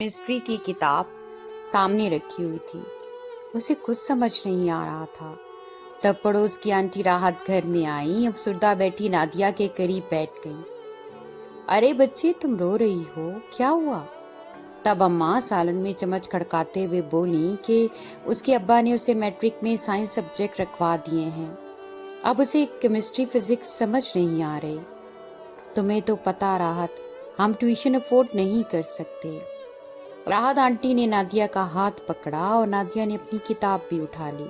History की किताब सामने रखी हुई थी। उसे कुछ समझ नहीं आ रहा था। तब पड़ोस की आंटी राहत घर में आई। अफसुर्दा बैठी नादिया के करीब बैठ गई। अरे बच्चे, तुम रो रही हो, क्या हुआ? तब अम्मा सालन में चम्मच खड़काते हुए बोली कि उसके अब्बा ने उसे मैट्रिक में साइंस सब्जेक्ट रखवा दिए हैं। अब उसे केमिस्ट्री फिजिक्स समझ नहीं आ रहे। तुम्हें तो पता राहत, हम ट्यूशन अफोर्ड नहीं कर सकते। राहत आंटी ने नादिया का हाथ पकड़ा और नादिया ने अपनी किताब भी उठा ली।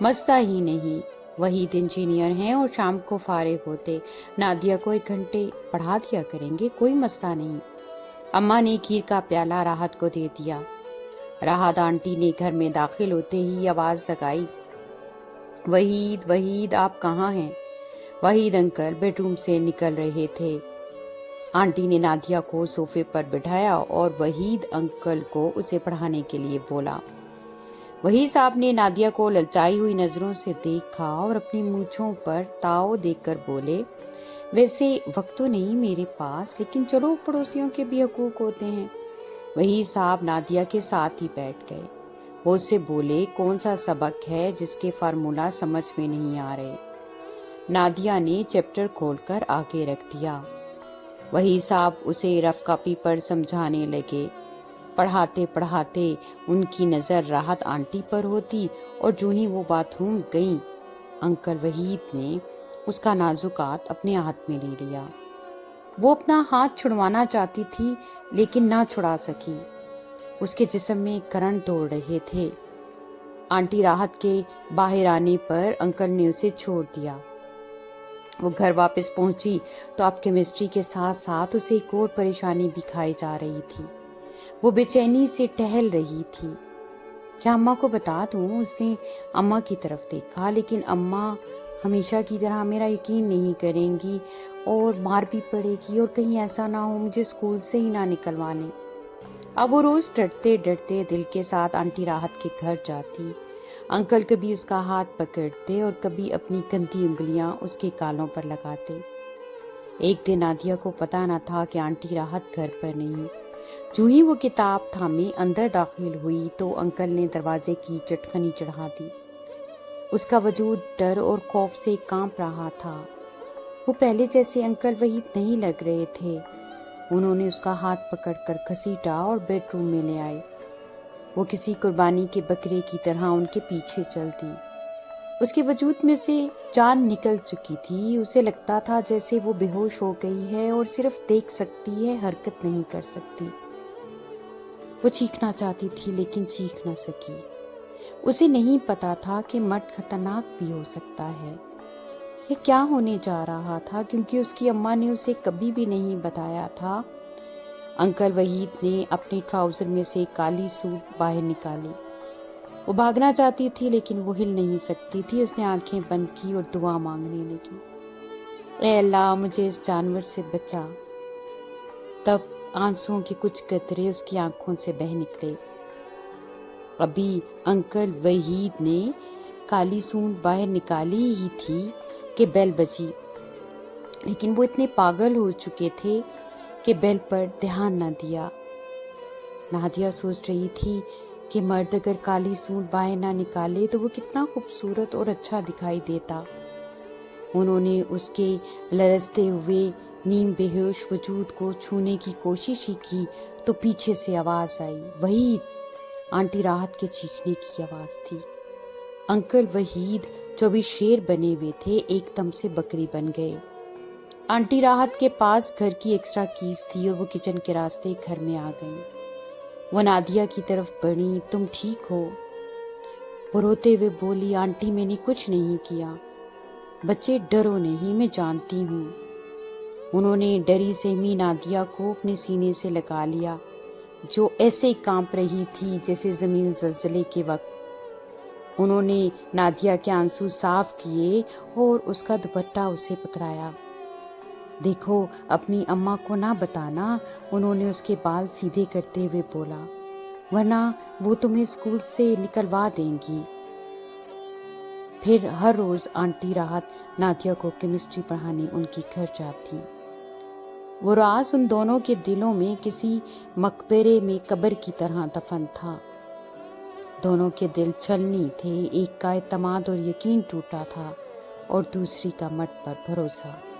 मस्ता ही नहीं, वहीद इंजीनियर हैं और शाम को फारिग होते नादिया को 1 घंटे पढ़ा दिया करेंगे, कोई मस्ता नहीं। अम्मा ने खीर का प्याला राहत को दे दिया। राहत आंटी ने घर में दाखिल होते ही आवाज लगाई, वहीद वहीद, आप कहाँ हैं? वहीद अंकल बेडरूम से निकल रहे थे। आंटी ने नादिया को सोफे पर बिठाया और वहीद अंकल को उसे पढ़ाने के लिए बोला। वहीद साहब ने नादिया को ललचाई हुई नजरों से देखा और अपनी मूंछों पर ताव देकर बोले, वैसे वक्त तो नहीं मेरे पास, लेकिन चलो पड़ोसियों के भी हकूक होते हैं। वहीद साहब नादिया के साथ ही बैठ गए। वो उससे बोले, कौन सा सबक है जिसके फार्मूला समझ में नहीं आ रहे? नादिया ने चैप्टर खोलकर आगे रख दिया। वही साहब उसे रफ कॉपी पर समझाने लगे। पढ़ाते पढ़ाते उनकी नज़र राहत आंटी पर होती और जो ही वो बाथरूम गई, अंकल वहीद ने उसका नाजुक हाथ अपने हाथ में ले लिया। वो अपना हाथ छुड़वाना चाहती थी लेकिन ना छुड़ा सकी। उसके जिस्म में करंट दौड़ रहे थे। आंटी राहत के बाहर आने पर अंकल ने उसे छोड़ दिया। वो घर वापस पहुंची तो अब केमिस्ट्री के साथ साथ उसे एक और परेशानी भी खाई जा रही थी। वो बेचैनी से टहल रही थी। क्या अम्मा को बता दूं? उसने अम्मा की तरफ देखा, लेकिन अम्मा हमेशा की तरह मेरा यकीन नहीं करेंगी और मार भी पड़ेगी और कहीं ऐसा ना हो मुझे स्कूल से ही ना निकलवा लें। अब वो रोज डरते डरते दिल के साथ आंटी राहत के घर जाती। अंकल कभी उसका हाथ पकड़ते और कभी अपनी गंदी उंगलियां उसके गालों पर लगाते। एक दिन नादिया को पता न था कि आंटी राहत घर पर नहीं। जो ही वो किताब थामे अंदर दाखिल हुई तो अंकल ने दरवाजे की चटखनी चढ़ा दी। उसका वजूद डर और खौफ से कांप रहा था। वो पहले जैसे अंकल वहीद नहीं लग रहे थे। उन्होंने उसका हाथ पकड़कर घसीटा और बेडरूम में ले आए। वो किसी कुर्बानी के बकरे की तरह उनके पीछे चलती। उसके वजूद में से जान निकल चुकी थी। उसे लगता था जैसे वो बेहोश हो गई है और सिर्फ देख सकती है, हरकत नहीं कर सकती। वो चीखना चाहती थी लेकिन चीख न सकी। उसे नहीं पता था कि मर्द खतरनाक भी हो सकता है। ये क्या होने जा रहा था, क्योंकि उसकी अम्मा ने उसे कभी भी नहीं बताया था। अंकल वहीद ने अपने ट्राउजर में से काली सूट बाहर निकाली। वो भागना चाहती थी लेकिन वो हिल नहीं सकती थी। उसने आंखें बंद की और दुआ मांगने लगी, ऐ अल्लाह मुझे इस जानवर से बचा। तब आंसुओं के कुछ कतरे उसकी आंखों से बह निकले। अभी अंकल वहीद ने काली सूट बाहर निकाली ही थी कि बेल बजी, लेकिन वो इतने पागल हो चुके थे कि बेल पर ध्यान न दिया। नादिया सोच रही थी कि मर्द अगर काली सूट बाहर ना निकाले तो वो कितना खूबसूरत और अच्छा दिखाई देता। उन्होंने उसके लरजते हुए नीम बेहोश वजूद को छूने की कोशिश ही की तो पीछे से आवाज आई, वहीद। आंटी राहत के चीखने की आवाज थी। अंकल वहीद जो भी शेर बने हुए थे एकदम से बकरी बन गए। आंटी राहत के पास घर की एक्स्ट्रा कीज थी और वो किचन के रास्ते घर में आ गई। वो नादिया की तरफ बढ़ी, तुम ठीक हो? वो रोते हुए बोली, आंटी मैंने कुछ नहीं किया। बच्चे डरो नहीं, मैं जानती हूँ। उन्होंने डरी सहमी नादिया को अपने सीने से लगा लिया, जो ऐसे कांप रही थी जैसे जमीन जलजले के वक्त। उन्होंने नादिया के आंसू साफ किए और उसका दुपट्टा उसे पकड़ाया। देखो अपनी अम्मा को ना बताना, उन्होंने उसके बाल सीधे करते हुए बोला, वरना वो तुम्हें स्कूल से निकलवा देंगी। फिर हर रोज आंटी राहत नादिया को केमिस्ट्री पढ़ाने उनके घर जाती। وہ راز ان دونوں کے دلوں میں کسی مقبرے میں قبر کی طرح دفن تھا۔ دونوں کے دل چھلنی تھے، ایک کا اعتماد اور یقین ٹوٹا تھا اور دوسری کا مٹ پر بھروسہ۔